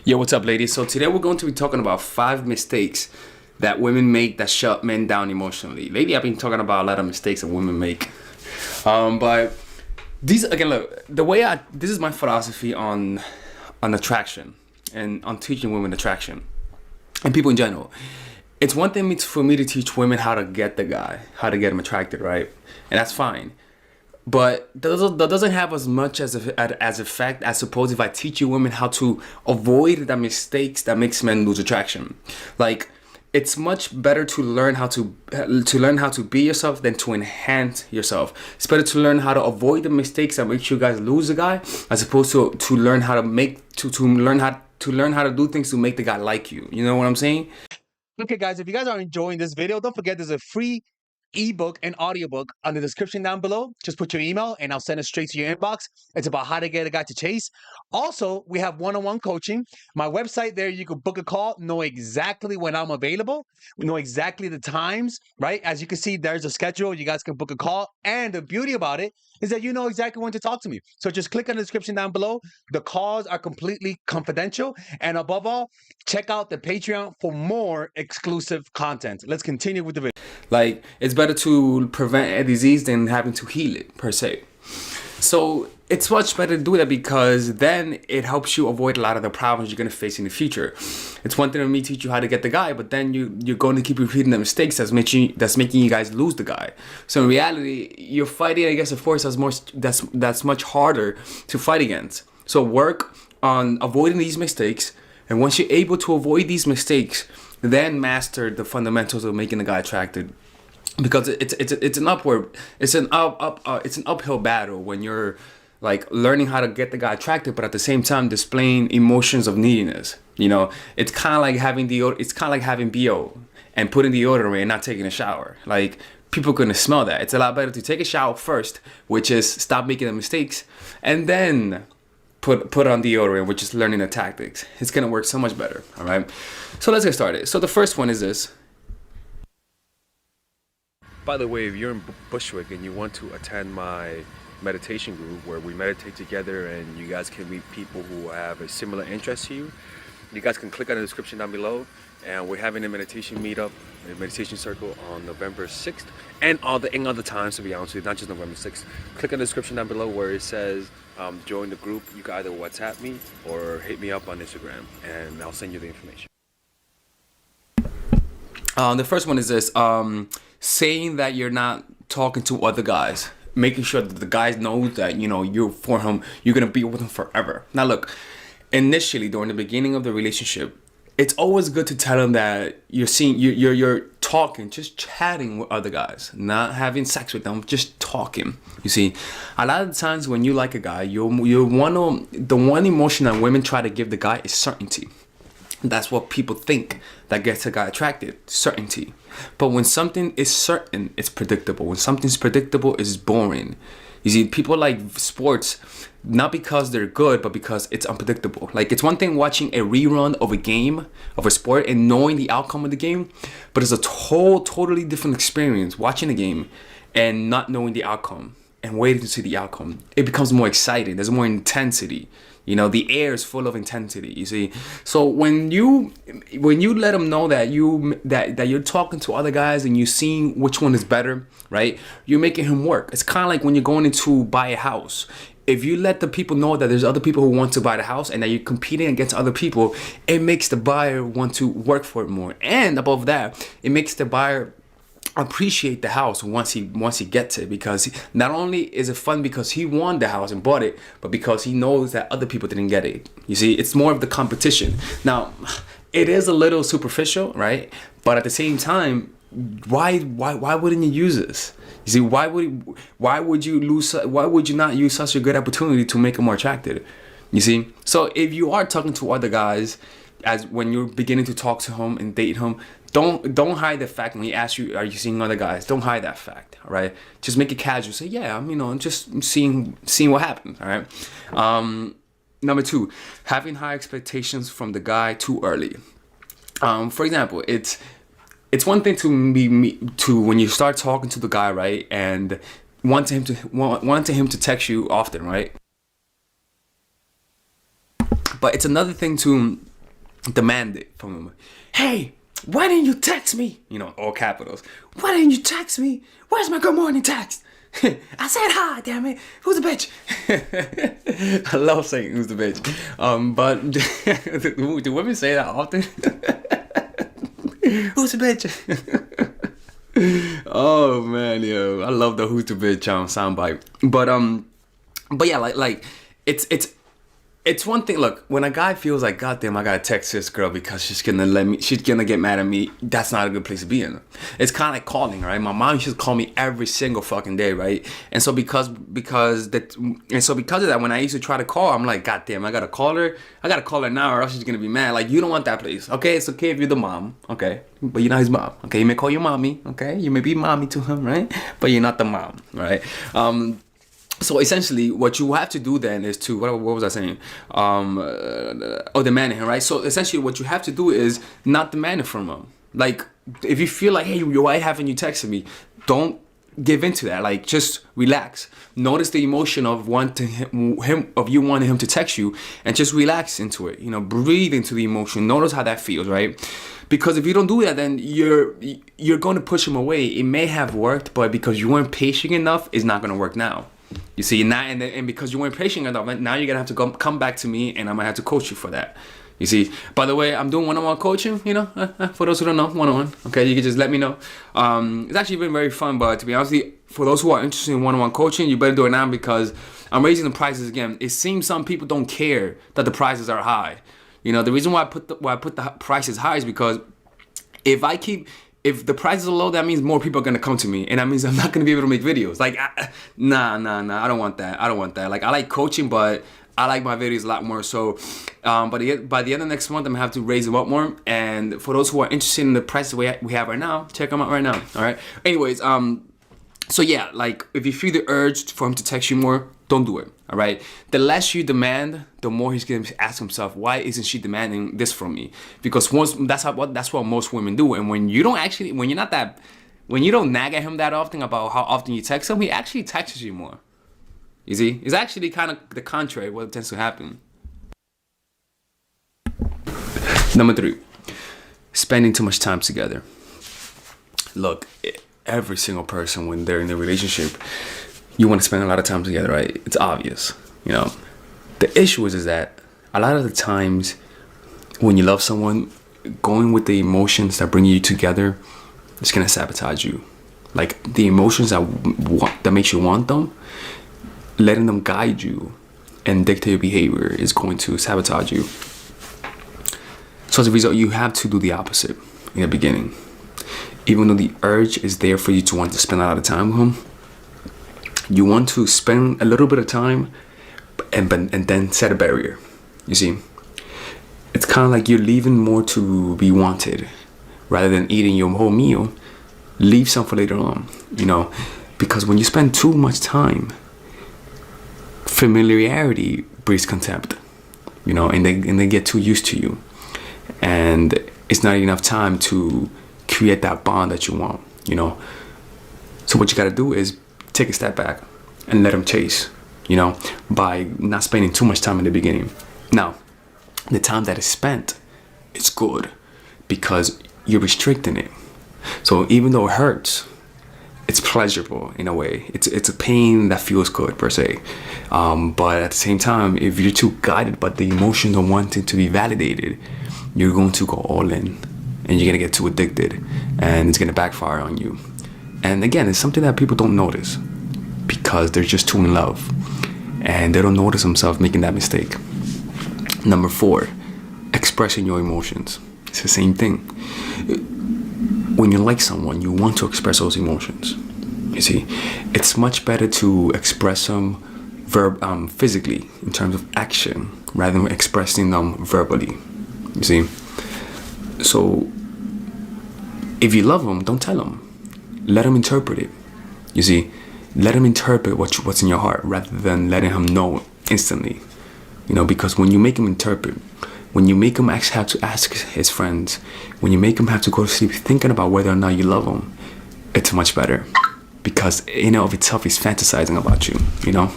Yo, what's up, ladies? So today we're going to be talking about 5 mistakes that women make that shut men down emotionally. Lately, I've been talking about a lot of mistakes that women make. But these, again, look, this is my philosophy on attraction and on teaching women attraction and people in general. It's one thing for me to teach women how to get the guy, how to get him attracted, right? And that's fine. But that doesn't have as much as effect, I suppose, if I teach you women how to avoid the mistakes that makes men lose attraction. Like, it's much better to learn how to be yourself than to enhance yourself. It's better to learn how to avoid the mistakes that make you guys lose a guy, as opposed to learn how to do things to make the guy like you. You know what I'm saying? Okay, guys, if you guys are enjoying this video, don't forget there's a free ebook and audiobook on the description down below. Just put your email and I'll send it straight to your inbox. It's about how to get a guy to chase. Also, we have one-on-one coaching. My website there, you can book a call, know exactly when I'm available, know exactly the times, right? As you can see, there's a schedule. You guys can book a call. And the beauty about it is that you know exactly when to talk to me. So just click on the description down below. The calls are completely confidential. And above all, check out the Patreon for more exclusive content. Let's continue with the video. Like, it's better to prevent a disease than having to heal it, per se. So it's much better to do that, because then it helps you avoid a lot of the problems you're going to face in the future. It's one thing for me to teach you how to get the guy, but then you're going to keep repeating the mistakes that's making you guys lose the guy. So in reality, you're fighting against a force that's much harder to fight against. So work on avoiding these mistakes, and once you're able to avoid these mistakes, then master the fundamentals of making the guy attracted. Because it's an uphill battle when you're like learning how to get the guy attracted, but at the same time displaying emotions of neediness. You know, it's kind of like having BO and putting deodorant away and not taking a shower. Like, people are gonna smell that. It's a lot better to take a shower first, which is stop making the mistakes, and then put on deodorant, which is learning the tactics. It's gonna work so much better. All right, so let's get started. So the first one is this. By the way, if you're in Bushwick and you want to attend my meditation group where we meditate together and you guys can meet people who have a similar interest to you, you guys can click on the description down below. And we're having a meditation meetup, a meditation circle on November 6th and other times, to be honest with you, not just November 6th. Click on the description down below where it says join the group. You can either WhatsApp me or hit me up on Instagram and I'll send you the information. The first one is this. Saying that you're not talking to other guys, making sure that the guys know that, you know, you're for him, you're gonna be with him forever. Now look, initially during the beginning of the relationship, it's always good to tell them that you're talking, just chatting with other guys, not having sex with them, just talking. You see, a lot of the times when you like a guy, the one emotion that women try to give the guy is certainty. That's what people think that gets a guy attracted, certainty. But when something is certain, it's predictable. When something's predictable, it's boring. You see, people like sports, not because they're good, but because it's unpredictable. Like, it's one thing watching a rerun of a game, of a sport, and knowing the outcome of the game, but it's a totally different experience watching a game and not knowing the outcome and waiting to see the outcome. It becomes more exciting. There's more intensity. You know, the air is full of intensity, you see. So when you let them know that you're talking to other guys and you're seeing which one is better, right? You're making him work. It's kind of like when you're going to buy a house. If you let the people know that there's other people who want to buy the house and that you're competing against other people, it makes the buyer want to work for it more. And above that, it makes the buyer appreciate the house once he gets it, because not only is it fun because he won the house and bought it, but because he knows that other people didn't get it. You see, it's more of the competition. Now, it is a little superficial, right? But at the same time, why wouldn't you use this? You see, why would you not use such a good opportunity to make him more attractive? You see, so if you are talking to other guys, as when you're beginning to talk to him and date him, don't hide the fact when he asks you, are you seeing other guys? Don't hide that fact, all right? Just make it casual. Say, yeah, I'm just seeing what happens, all right? Number 2, having high expectations from the guy too early. For example, it's one thing to when you start talking to the guy, right, and wanting him to text you often, right? But it's another thing to demand it from him. Hey, why didn't you text me? You know, all capitals. Why didn't you text me? Where's my good morning text? I said hi, damn it. Who's the bitch? I love saying who's the bitch. But do women say that often? Who's the bitch? Oh man, yo, I love the who's the bitch soundbite. But yeah, like it's one thing. Look, when a guy feels like, goddamn, I gotta text this girl because she's gonna get mad at me. That's not a good place to be in. It's kind of like calling, right? My mom used to call me every single fucking day, right? And so because of that, when I used to try to call, I'm like, goddamn, I gotta call her now, or else she's gonna be mad. Like, you don't want that place, okay? It's okay if you're the mom, okay? But you're not his mom, okay? You may call you mommy, okay? You may be mommy to him, right? But you're not the mom, right? So essentially, what you have to do then is to what was I saying? Demanding him, right? So essentially, what you have to do is not demand it from him. Like, if you feel like, hey, why haven't you texted me? Don't give into that. Like, just relax. Notice the emotion of wanting you wanting him to text you, and just relax into it. You know, breathe into the emotion. Notice how that feels, right? Because if you don't do that, then you're going to push him away. It may have worked, but because you weren't patient enough, it's not going to work now. You see, and because you weren't patient enough, now you're gonna have to come back to me, and I'm gonna have to coach you for that. You see, by the way, I'm doing one-on-one coaching. You know, for those who don't know, one-on-one. Okay, you can just let me know. It's actually been very fun, but to be honest, for those who are interested in one-on-one coaching, you better do it now because I'm raising the prices again. It seems some people don't care that the prices are high. You know, the reason why I put the prices high is because if the prices are low, that means more people are gonna come to me, and that means I'm not gonna be able to make videos. Like, nah, I don't want that. Like, I like coaching, but I like my videos a lot more. So, by the end of next month, I'm gonna have to raise them up more. And for those who are interested in the prices we have right now, check them out right now. All right. Anyways, so yeah, like if you feel the urge for him to text you more, don't do it. All right. The less you demand, the more he's gonna ask himself, why isn't she demanding this from me? Because that's what most women do. And when you don't nag at him that often about how often you text him, he actually texts you more. You see, it's actually kind of the contrary what tends to happen. Number 3, spending too much time together. Look, every single person, when they're in a relationship, you want to spend a lot of time together, right? It's obvious, you know. The issue is that a lot of the times when you love someone, going with the emotions that bring you together is gonna sabotage you. Like, the emotions that makes you want them, letting them guide you and dictate your behavior is going to sabotage you. So as a result, you have to do the opposite in the beginning. Even though the urge is there for you to want to spend a lot of time with him, you want to spend a little bit of time and then set a barrier. You see, it's kind of like you're leaving more to be wanted rather than eating your whole meal. Leave some for later on, you know, because when you spend too much time, familiarity breeds contempt, you know, and they get too used to you, and it's not enough time to create that bond that you want, you know. So what you got to do is take a step back and let them chase, you know, by not spending too much time in the beginning. Now, the time that is spent, it's good because you're restricting it. So even though it hurts, it's pleasurable in a way. It's a pain that feels good per se. But at the same time, if you're too guided by the emotion of wanting to be validated, you're going to go all in and you're going to get too addicted and it's going to backfire on you. And again, it's something that people don't notice because they're just too in love and they don't notice themselves making that mistake. Number 4, expressing your emotions. It's the same thing. When you like someone, you want to express those emotions. You see, it's much better to express them physically in terms of action rather than expressing them verbally. You see, so if you love them, don't tell them. Let them interpret it. You see, let him interpret what's in your heart rather than letting him know instantly. You know, because when you make him interpret, when you make him actually have to ask his friends, when you make him have to go to sleep thinking about whether or not you love him, it's much better. Because in and of itself, he's fantasizing about you, you know?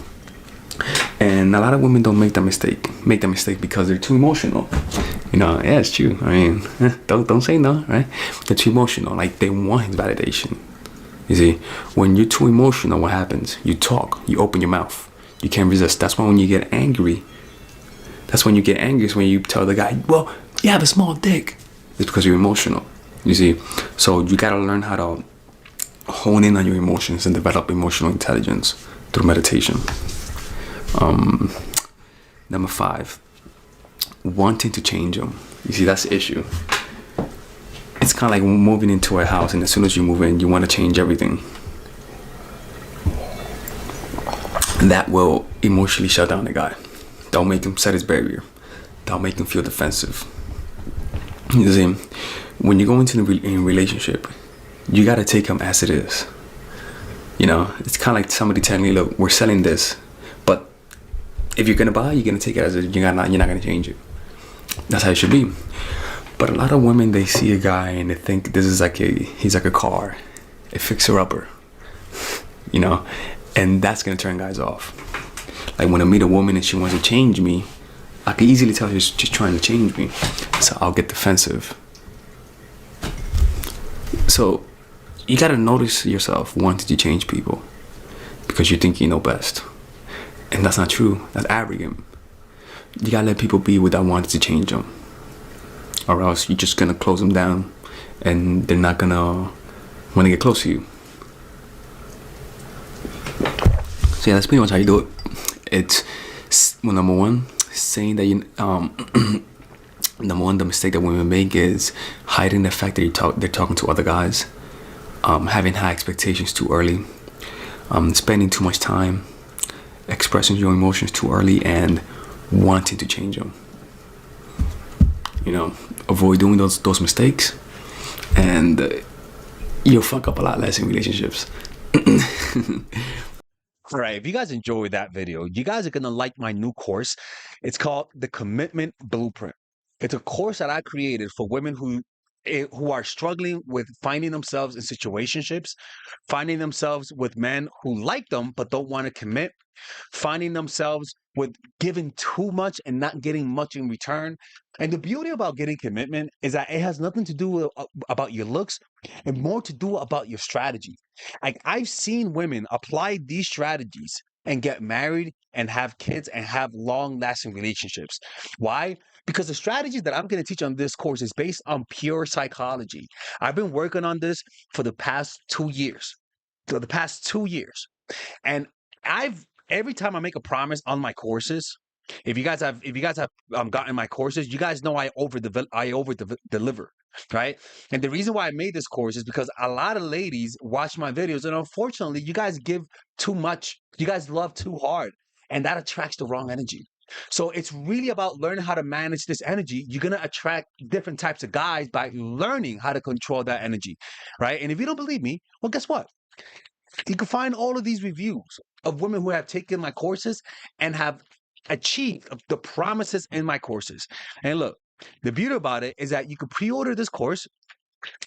And a lot of women don't make that mistake. Make that mistake because they're too emotional. You know, yeah, it's true. I mean, don't say no, right? They're too emotional. Like they want his validation. You see, when you're too emotional, what happens? You talk. You open your mouth. You can't resist. That's why when you get angry, is when you tell the guy, "Well, you have a small dick." It's because you're emotional. You see, so you gotta learn how to hone in on your emotions and develop emotional intelligence through meditation. Number 5, wanting to change them. You see, that's the issue. It's kind of like moving into a house, and as soon as you move in, you want to change everything. And that will emotionally shut down the guy. That'll make him set his barrier. That'll make him feel defensive. You see, when you go into a relationship, you got to take him as it is. You know, it's kind of like somebody telling you, look, we're selling this, but if you're going to buy, you're going to take it as it is. You're not going to change it. That's how it should be. But a lot of women, they see a guy and they think this is he's like a car, a fixer-upper, you know, and that's going to turn guys off. Like when I meet a woman and she wants to change me, I can easily tell she's just trying to change me. So I'll get defensive. So you got to notice yourself wanting to change people because you think you know best. And that's not true. That's arrogant. You got to let people be without wanting to change them. Or else you're just going to close them down and they're not going to want to get close to you. So yeah, that's pretty much how you do it. It's, well, number 1, saying that you, number 1, the mistake that women make is hiding the fact that they're talking to other guys, having high expectations too early, spending too much time, expressing your emotions too early, and wanting to change them. You know, avoid doing those mistakes, and you'll fuck up a lot less in relationships. All right, if you guys enjoyed that video, you guys are going to like my new course. It's called The Commitment Blueprint. It's a course that I created for women who are struggling with finding themselves in situationships, finding themselves with men who like them but don't want to commit, finding themselves with giving too much and not getting much in return. And the beauty about getting commitment is that it has nothing to do about your looks and more to do about your strategy. Like I've seen women apply these strategies and get married and have kids and have long-lasting relationships. Why? Because the strategies that I'm going to teach on this course is based on pure psychology. I've been working on this for the past 2 years. For the past 2 years. And every time I make a promise on my courses, if you guys have gotten my courses, you guys know I over deliver, right? And the reason why I made this course is because a lot of ladies watch my videos, and unfortunately, you guys give too much. You guys love too hard, and that attracts the wrong energy. So it's really about learning how to manage this energy. You're gonna attract different types of guys by learning how to control that energy, right? And if you don't believe me, well, guess what? You can find all of these reviews of women who have taken my courses and have achieved the promises in my courses. And look, the beauty about it is that you can pre-order this course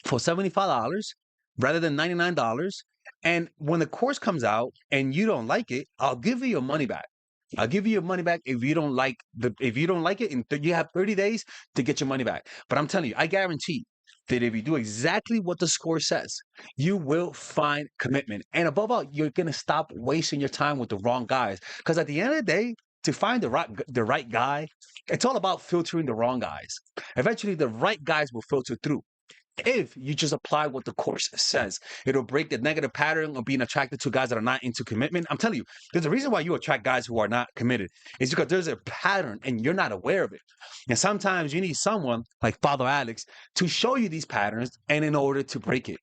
for $75 rather than $99. And when the course comes out and you don't like it, I'll give you your money back. I'll give you your money back if you don't like it, and you have 30 days to get your money back. But I'm telling you, I guarantee that if you do exactly what the score says, you will find commitment. And above all, you're gonna stop wasting your time with the wrong guys. Because at the end of the day, to find the right guy, it's all about filtering the wrong guys. Eventually, the right guys will filter through. If you just apply what the course says, it'll break the negative pattern of being attracted to guys that are not into commitment. I'm telling you, there's a reason why you attract guys who are not committed. It's because there's a pattern and you're not aware of it. And sometimes you need someone like Father Alex to show you these patterns and in order to break it.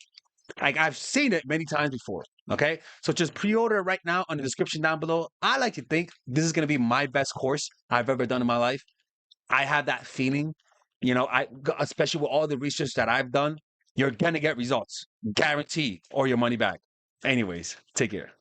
Like I've seen it many times before. Okay. So just pre-order right now on the description down below. I like to think this is going to be my best course I've ever done in my life. I have that feeling, especially with all the research that I've done, you're going to get results, guaranteed, or your money back. Anyways, take care.